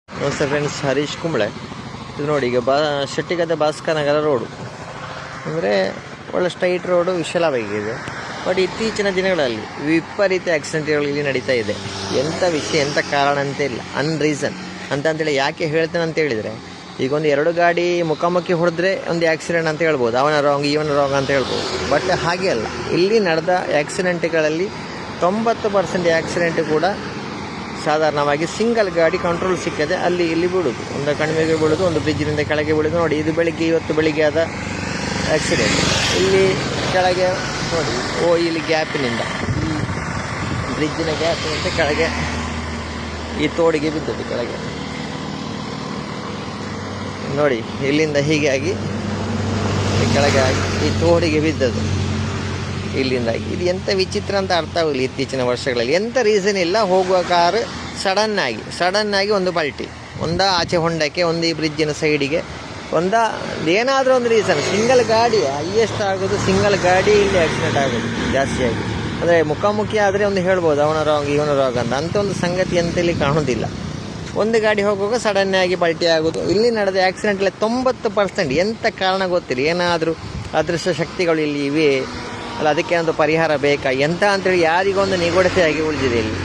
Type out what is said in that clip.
ನಮಸ್ತೆ ಫ್ರೆಂಡ್ಸ್, ಹರೀಶ್ ಕುಂಬಳೆ. ಇದು ನೋಡಿ, ಈಗ ಶೆಟ್ಟಿಗದ್ದೆ ಭಾಸ್ಕರ್ ನಗರ ರೋಡು ಅಂದರೆ ಒಳ್ಳೆ ಸ್ಟ್ರೈಟ್ ರೋಡು, ವಿಶಾಲವಾಗಿದೆ. ಬಟ್ ಇತ್ತೀಚಿನ ದಿನಗಳಲ್ಲಿ ವಿಪರೀತ ಆಕ್ಸಿಡೆಂಟ್ಗಳು ಇಲ್ಲಿ ನಡೀತಾ ಇದೆ. ಎಂಥ ವಿಷಯ, ಎಂಥ ಕಾರಣ ಅಂತ ಇಲ್ಲ, ಅನ್ರೀಸನ್ ಅಂತೇಳಿ ಯಾಕೆ ಹೇಳ್ತೇನೆ ಅಂತ ಹೇಳಿದರೆ, ಈಗ ಒಂದು 2 ಗಾಡಿ ಮುಖಾಮುಖಿ ಹೊಡೆದ್ರೆ ಒಂದು ಆಕ್ಸಿಡೆಂಟ್ ಅಂತ ಹೇಳ್ಬೋದು, ಅವನ ರಾಂಗ್ ಇವನ ರಾಂಗ್ ಅಂತ ಹೇಳ್ಬೋದು. ಬಟ್ ಹಾಗೆ ಅಲ್ಲ, ಇಲ್ಲಿ ನಡೆದ ಆಕ್ಸಿಡೆಂಟ್ಗಳಲ್ಲಿ 90% ಆಕ್ಸಿಡೆಂಟ್ ಕೂಡ ಸಾಧಾರಣವಾಗಿ ಸಿಂಗಲ್ ಗಾಡಿ ಕಂಟ್ರೋಲ್ ಸಿಕ್ಕದೆ ಅಲ್ಲಿ ಇಲ್ಲಿ ಬೀಳೋದು, ಒಂದು ಕಣಿವೆಗೆ ಬೀಳೋದು, ಒಂದು ಬ್ರಿಡ್ಜಿನಿಂದ ಕೆಳಗೆ ಬೀಳೋದು. ನೋಡಿ, ಇದು ಇವತ್ತು ಬೆಳಿಗ್ಗೆ ಆದ ಆಕ್ಸಿಡೆಂಟ್. ಇಲ್ಲಿ ಕೆಳಗೆ ನೋಡಿ, ಇಲ್ಲಿ ಗ್ಯಾಪಿನಿಂದ, ಈ ಬ್ರಿಡ್ಜಿನ ಗ್ಯಾಪಿನಿಂದ ಕೆಳಗೆ ಈ ತೋಡಿಗೆ ಬಿದ್ದದ್ದು ಕೆಳಗೆ ನೋಡಿ, ಇಲ್ಲಿಂದ ಹೀಗೆ ಆಗಿ ಕೆಳಗೆ ಆಗಿ ಈ ತೋಡಿಗೆ ಬಿದ್ದದ್ದು ಇಲ್ಲಿಂದಾಗಿ. ಇದು ಎಂಥ ವಿಚಿತ್ರ ಅಂತ ಅರ್ಥ ಆಗಲಿ. ಇತ್ತೀಚಿನ ವರ್ಷಗಳಲ್ಲಿ ಎಂಥ ರೀಸನ್ ಇಲ್ಲ, ಹೋಗುವ ಕಾರು ಸಡನ್ನಾಗಿ ಒಂದು ಪಲ್ಟಿ, ಆಚೆ ಹೊಂಡಕ್ಕೆ, ಒಂದು ಈ ಬ್ರಿಡ್ಜಿನ ಸೈಡಿಗೆ, ಏನಾದರೂ ಒಂದು ರೀಸನ್. ಸಿಂಗಲ್ ಗಾಡಿ ಹೈಯೆಸ್ಟ್ ಆಗೋದು, ಸಿಂಗಲ್ ಗಾಡಿ ಇಲ್ಲಿ ಆಕ್ಸಿಡೆಂಟ್ ಆಗೋದು ಜಾಸ್ತಿಯಾಗಿ. ಅಂದರೆ ಮುಖಾಮುಖಿ ಆದರೆ ಒಂದು ಹೇಳ್ಬೋದು ಅವನ ರಾಂಗ್ ಇವನ ರಾಂಗ್ ಅಂತ ಒಂದು ಸಂಗತಿ ಅಂತೇಳಿ ಕಾಣೋದಿಲ್ಲ. ಒಂದು ಗಾಡಿ ಹೋಗುವಾಗ ಸಡನ್ನಾಗಿ ಪಲ್ಟಿ ಆಗೋದು. ಇಲ್ಲಿ ನಡೆದ ಆಕ್ಸಿಡೆಂಟ್ಲೆ 90% ಎಂಥ ಕಾರಣ ಗೊತ್ತಿಲ್ಲ. ಏನಾದರೂ ಅದೃಷ್ಟ ಶಕ್ತಿಗಳು ಇಲ್ಲಿ ಇವೆ ಅಲ್ಲ, ಅದಕ್ಕೆ ಒಂದು ಪರಿಹಾರ ಬೇಕಾ ಎಂತ ಅಂತೇಳಿ ಯಾರಿಗೊಂದು ನಿಗೂಢತೆಯಾಗಿ ಉಳಿದಿದೆ ಇಲ್ಲಿ.